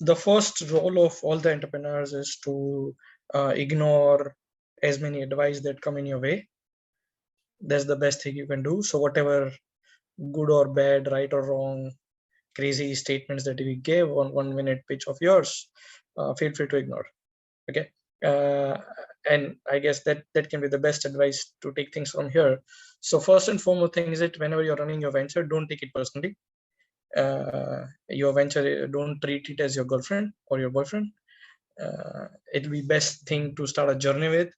the first role of all the entrepreneurs is to ignore as many advice that come in your way. That's the best thing you can do. So whatever good or bad, right or wrong, crazy statements that we gave on 1 minute pitch of yours, feel free to ignore. Okay. And I guess that can be the best advice to take things from here. So first and foremost thing is that whenever you're running your venture, don't take it personally. Your venture, don't treat it as your girlfriend or your boyfriend. It'll be best thing to start a journey with.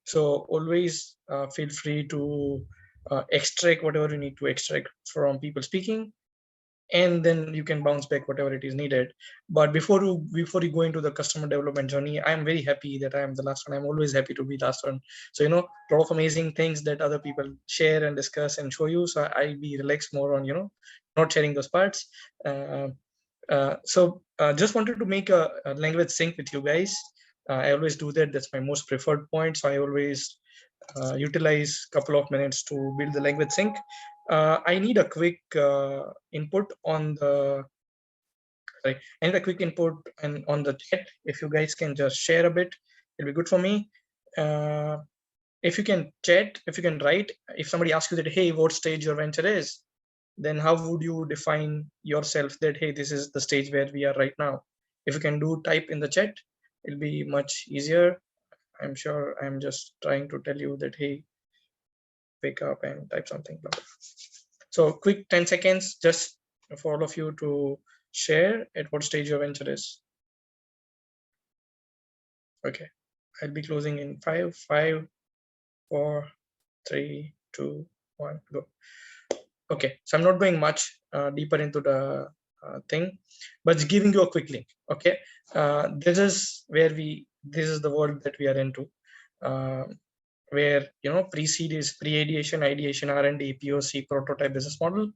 So always feel free to extract whatever you need to extract from people speaking, and then you can bounce back whatever it is needed. But before you go into the customer development journey, I'm very happy that I am the last one. I'm always happy to be last one. So a lot of amazing things that other people share and discuss and show you, so I'll be relaxed more on not sharing those parts. Just wanted to make a language sync with you guys. I always do that. That's my most preferred point. So I always utilize a couple of minutes to build the language sync. I need a quick input on the and on the chat. If you guys can just share a bit, it'll be good for me. If you can chat, if you can write, if somebody asks you that, hey, what stage your venture is, then how would you define yourself that, hey, this is the stage where we are right now? If you can do type in the chat, it'll be much easier. I'm sure I'm just trying to tell you that, hey, wake up and type something. So quick 10 seconds just for all of you to share at what stage your venture is. Okay, I'll be closing in 5, 4, 3, 2, 1, go. Okay, so I'm not going much deeper into the thing, but giving you a quick link. Okay, this is the world that we are into, where pre-seed is pre-ideation, ideation, R&D, POC, prototype, business model.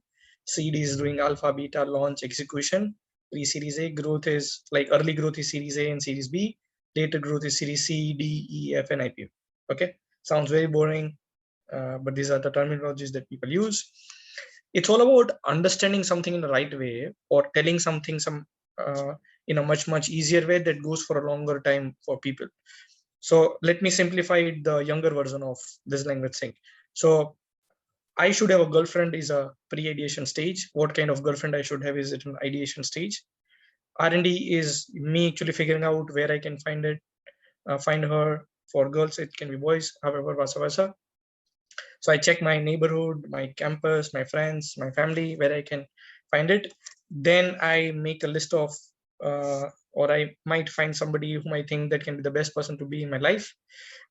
Seed is doing alpha, beta, launch, execution. Pre-series A growth is like early growth is series A and series B. Later growth is series C, D, E, F, and IPO. Okay, sounds very boring, but these are the terminologies that people use. It's all about understanding something in the right way, or telling something in a much easier way that goes for a longer time for people. So let me simplify the younger version of this language sync. So I should have a girlfriend is a pre-ideation stage. What kind of girlfriend I should have is it an ideation stage. R&D is me actually figuring out where I can find her. For girls, it can be boys, however, vice versa. So I check my neighborhood, my campus, my friends, my family, where I can find it. Then I make a list of, or I might find somebody whom I think that can be the best person to be in my life.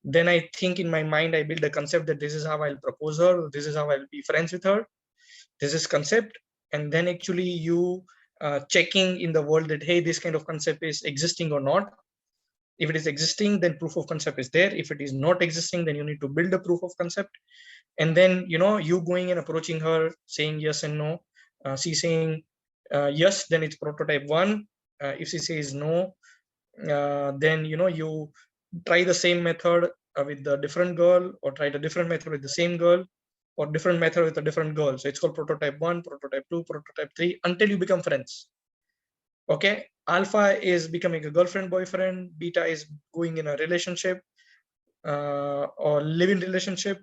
Then I think in my mind, I build a concept that this is how I'll propose her. This is how I'll be friends with her. This is concept. And then actually you checking in the world that, hey, this kind of concept is existing or not. If it is existing, then proof of concept is there. If it is not existing, then you need to build a proof of concept. And then you going and approaching her, saying yes and no. She saying yes, then it's prototype 1. If she says no, then you try the same method with the different girl, or try the different method with the same girl, or different method with a different girl. So it's called prototype 1, prototype 2, prototype 3, until you become friends. Okay, alpha is becoming a girlfriend, boyfriend. Beta is going in a relationship or living relationship.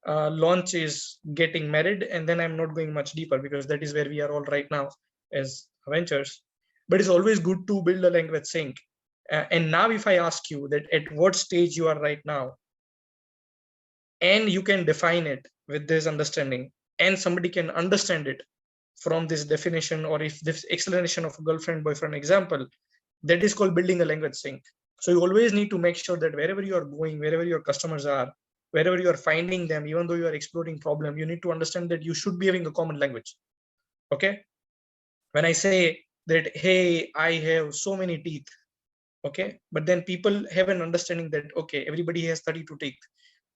Launch is getting married, and then I'm not going much deeper because that is where we are all right now as ventures. But it's always good to build a language sync. And now if I ask you that at what stage you are right now, and you can define it with this understanding, and somebody can understand it from this definition, or if this explanation of a girlfriend boyfriend example, that is called building a language sync. So you always need to make sure that wherever you are going, wherever your customers are, wherever you are finding them, even though you are exploring problem, you need to understand that you should be having a common language. Okay, when I say that, hey, I have so many teeth, okay, but then people have an understanding that, okay, everybody has 32 teeth,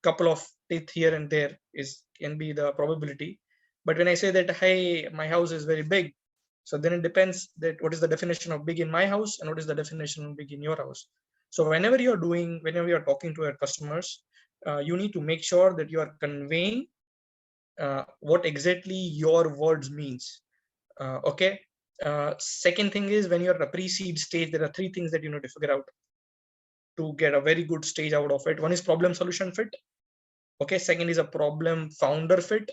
couple of teeth here and there can be the probability. But when I say that, hey, my house is very big, so then it depends that what is the definition of big in my house and what is the definition of big in your house. So whenever you're talking to your customers, you need to make sure that you are conveying what exactly your words means. Okay, Second thing is, when you're at a pre-seed stage, there are three things that you need to figure out to get a very good stage out of it. One is problem solution fit. Okay. Second is a problem founder fit,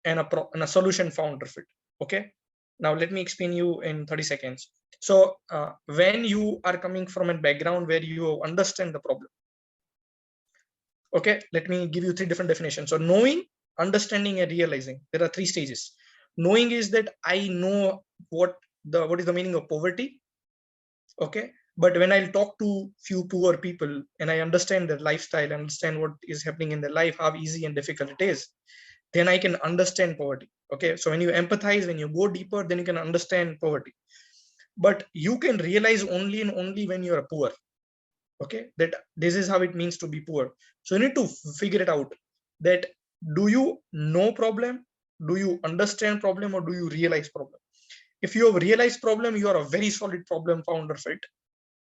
and a solution founder fit. Okay. Now let me explain you in 30 seconds. So when you are coming from a background where you understand the problem, okay, let me give you three different definitions. So knowing, understanding, and realizing. There are three stages. Knowing is that I know what is the meaning of poverty. Okay. But when I'll talk to few poor people and I understand their lifestyle, understand what is happening in their life, how easy and difficult it is, then I can understand poverty. Okay. So when you empathize, when you go deeper, then you can understand poverty. But you can realize only and only when you are poor. Okay. That this is how it means to be poor. So you need to figure it out, that do you know problem? Do you understand problem, or do you realize problem? If you have realized problem, you are a very solid problem founder fit.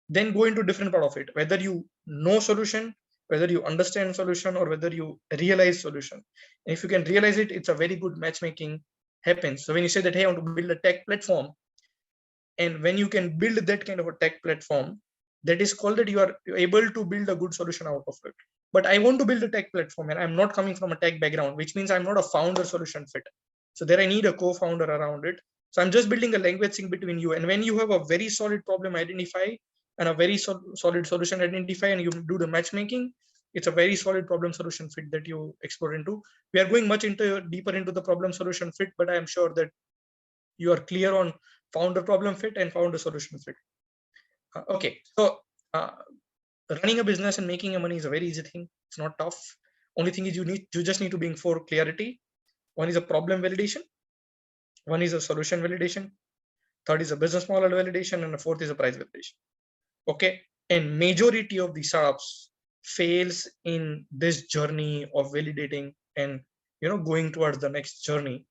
Then go into different part of it, whether you know solution, whether you understand solution, or whether you realize solution. And if you can realize it, it's a very good matchmaking happens. So when you say that, hey, I want to build a tech platform, and when you can build that kind of a tech platform, that is called that you are able to build a good solution out of it. But I want to build a tech platform and I'm not coming from a tech background, which means I'm not a founder solution fit. So there I need a co-founder around it. So I'm just building a language sync between you. And when you have a very solid problem identify and a very solid solution identify, and you do the matchmaking, it's a very solid problem solution fit that you explore into. We are going much deeper into the problem solution fit, but I am sure that you are clear on founder problem fit and founder solution fit. Okay, so running a business and making a money is a very easy thing. It's not tough. Only thing is you just need to bring four clarity. One is a problem validation, one is a solution validation, third is a business model validation, and the fourth is a price validation. Okay, and majority of the startups fails in this journey of validating and going towards the next journey.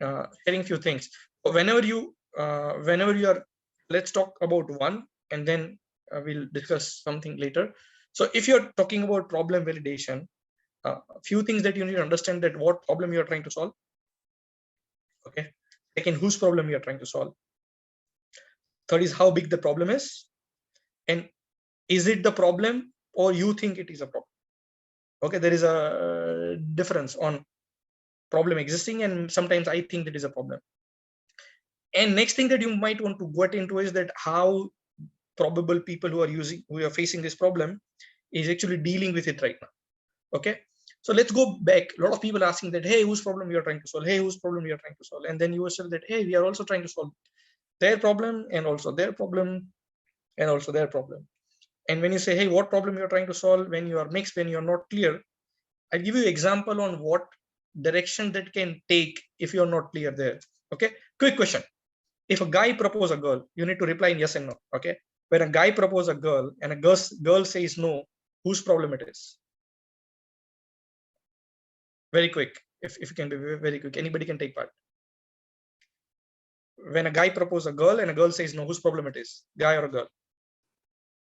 Sharing few things. Whenever you are, let's talk about one, and then we'll discuss something later. So if you're talking about problem validation, a few things that you need to understand, that what problem you are trying to solve. Okay. Second, whose problem you are trying to solve. Third is how big the problem is, and is it the problem or you think it is a problem. Okay, there is a difference on problem existing, and sometimes I think that is a problem. And next thing that you might want to get into is that how probable people who are facing this problem is actually dealing with it right now. Okay, so let's go back. A lot of people are asking that, hey, whose problem you are trying to solve? Hey, whose problem you are trying to solve? And then you will say that, hey, we are also trying to solve their problem and also their problem and also their problem. And when you say, hey, what problem you're trying to solve, when you are mixed, when you're not clear, I'll give you an example on what direction that can take if you're not clear there. Okay, quick question. If a guy proposes a girl, you need to reply in yes and no. Okay, when a guy proposes a girl and a girl says no, whose problem it is? Very quick. If you can be very quick, anybody can take part. When a guy proposes a girl and a girl says no, whose problem it is? Guy or a girl?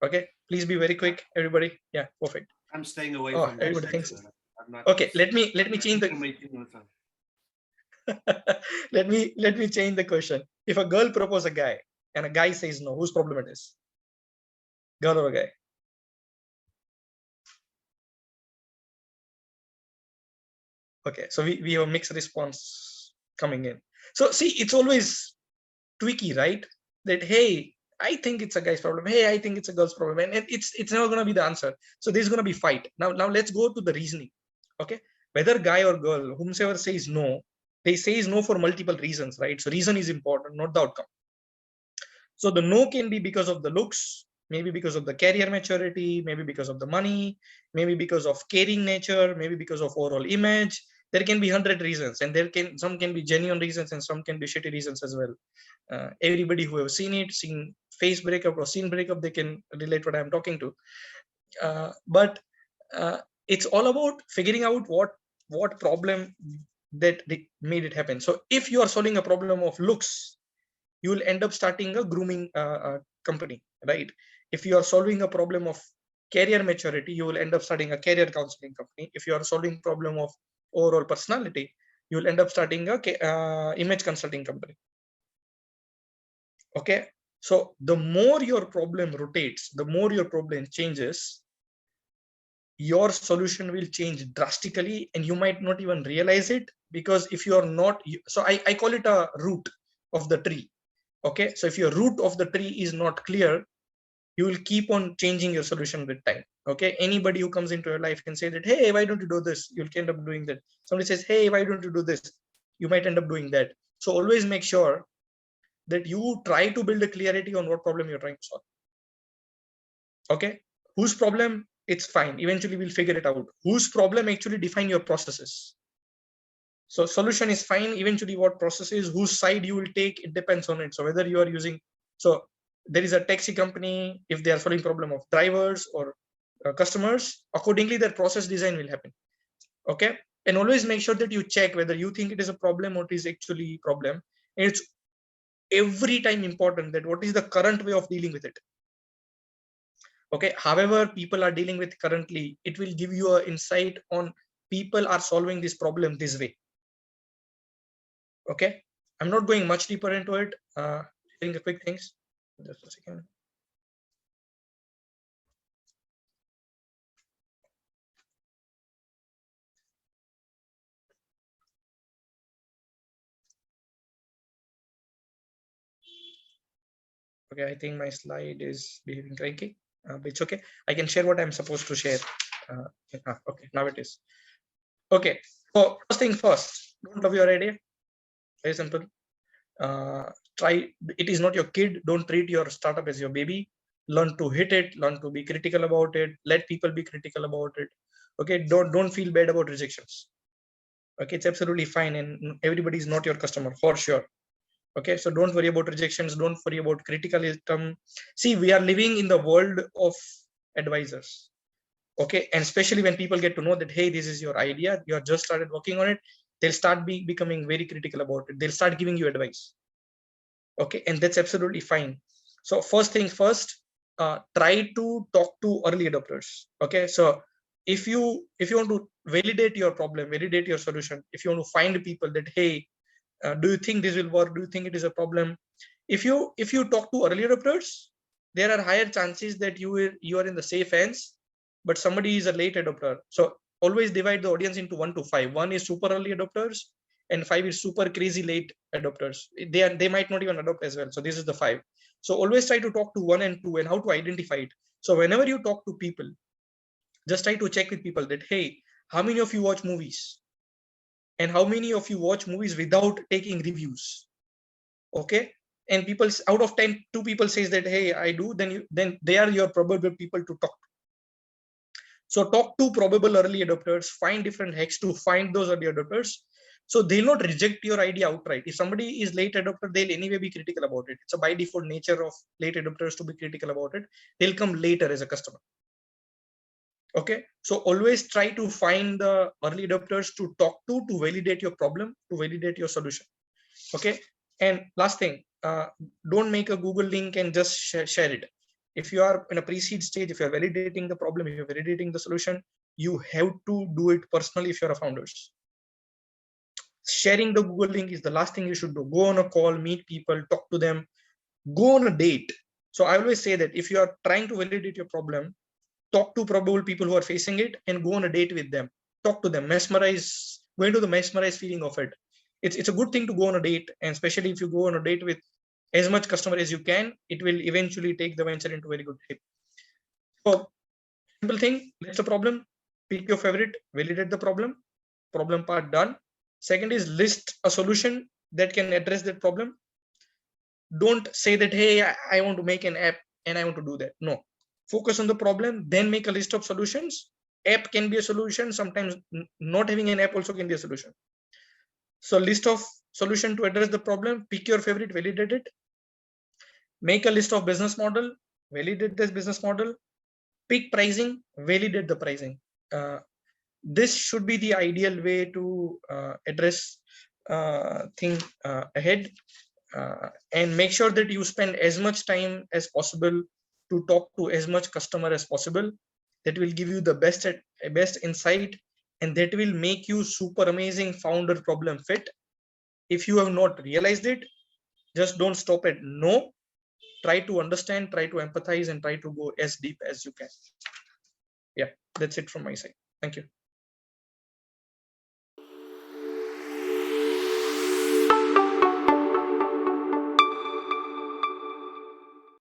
Okay, please be very quick, everybody. Yeah, perfect. I'm staying away from everybody thinks. Okay, let me change the let me change the question. If a girl proposes a guy and a guy says no, whose problem it is? Girl or a guy? Okay, so we have a mixed response coming in. So see, it's always tricky, right? That, hey, I think it's a guy's problem. Hey, I think it's a girl's problem, and it's never going to be the answer. So there's going to be fight. Now let's go to the reasoning. Okay, whether guy or girl, whomsoever says no, they says no for multiple reasons, right? So reason is important, not the outcome. So the no can be because of the looks, maybe because of the career maturity, maybe because of the money, maybe because of caring nature, maybe because of overall image. There can be 100 reasons, and some can be genuine reasons and some can be shitty reasons as well. Everybody who have seen face breakup or scene breakup, they can relate what I'm talking to. But it's all about figuring out what problem that made it happen. So if you are solving a problem of looks, you will end up starting a grooming company, right? If you are solving a problem of career maturity, you will end up starting a career counseling company. If you are solving problem of overall personality, you will end up starting a image consulting company. Okay, so the more your problem rotates, the more your problem changes, your solution will change drastically, and you might not even realize it, because if you are not, so I call it a root of the tree. Okay, so if your root of the tree is not clear, you will keep on changing your solution with time. Okay, anybody who comes into your life can say that, hey, why don't you do this? You'll end up doing that. Somebody says, hey, why don't you do this? You might end up doing that. So always make sure that you try to build a clarity on what problem you're trying to solve. Okay, whose problem, it's fine, eventually we'll figure it out. Whose problem, actually define your processes. So solution is fine, eventually what processes, whose side you will take, it depends on it. So whether you are using, so there is a taxi company, if they are solving problem of drivers or customers, accordingly their process design will happen. Okay, and always make sure that you check whether you think it is a problem or it is actually problem. And it's every time important that what is the current way of dealing with it. Okay, however people are dealing with currently, it will give you an insight on people are solving this problem this way. Okay, I'm not going much deeper into it. Sharing the quick things. Just a second. Okay, I think my slide is behaving cranky, but it's okay. I can share what I'm supposed to share. Okay, now it is. Okay, so first thing first, don't love your idea. Very simple. Try, it is not your kid. Don't treat your startup as your baby. Learn to hit it, learn to be critical about it, let people be critical about it. Okay, don't feel bad about rejections. Okay, it's absolutely fine, and everybody is not your customer for sure. Okay, so don't worry about rejections, don't worry about criticalism. See, we are living in the world of advisors. Okay, and especially when people get to know that, hey, this is your idea, you have just started working on it, they'll start becoming very critical about it, they'll start giving you advice. Okay, and that's absolutely fine. So first thing first, try to talk to early adopters. Okay, so if you want to validate your problem, validate your solution, if you want to find people that, hey, do you think this will work, do you think it is a problem, if you talk to early adopters, there are higher chances that you are in the safe hands. But somebody is a late adopter, so always divide the audience into 1 to 5. 1 is super early adopters and 5 is super crazy late adopters. They might not even adopt as well. So this is the 5. So always try to talk to 1 and 2 and how to identify it. So whenever you talk to people, just try to check with people that, hey, how many of you watch movies, and how many of you watch movies without taking reviews? Okay, and people out of 10, 2 people says that, hey, I do, then they are your probable people to talk. So talk to probable early adopters, find different hacks to find those early adopters. So they'll not reject your idea outright. If somebody is late adopter, they'll anyway be critical about it. It's a by default nature of late adopters to be critical about it. They'll come later as a customer. Okay, so always try to find the early adopters to talk to validate your problem, to validate your solution. Okay, and last thing, don't make a Google link and just share it. If you are in a pre-seed stage, if you're validating the problem, if you're validating the solution, you have to do it personally. If you're a founders, sharing the Google link is the last thing you should do. Go on a call, meet people, talk to them, go on a date. So I always say that if you are trying to validate your problem, talk to probable people who are facing it and go on a date with them. Talk to them, mesmerize, go into the mesmerized feeling of it. It's a good thing to go on a date, and especially if you go on a date with as much customer as you can, it will eventually take the venture into very good shape. So simple thing, that's the problem, pick your favorite, validate the problem part done. Second is list a solution that can address that problem. Don't say that, hey, I want to make an app and I want to do that. No, focus on the problem, then make a list of solutions. App can be a solution, sometimes not having an app also can be a solution. So list of solution to address the problem, pick your favorite, validate it, make a list of business model, validate this business model, pick pricing, validate the pricing. This should be the ideal way to address thing ahead. And make sure that you spend as much time as possible to talk to as much customer as possible. That will give you the best insight, and that will make you super amazing founder problem fit. If you have not realized it, just don't stop at no. try to understand, try to empathize, and try to go as deep as you can. Yeah, that's it from my side. Thank you.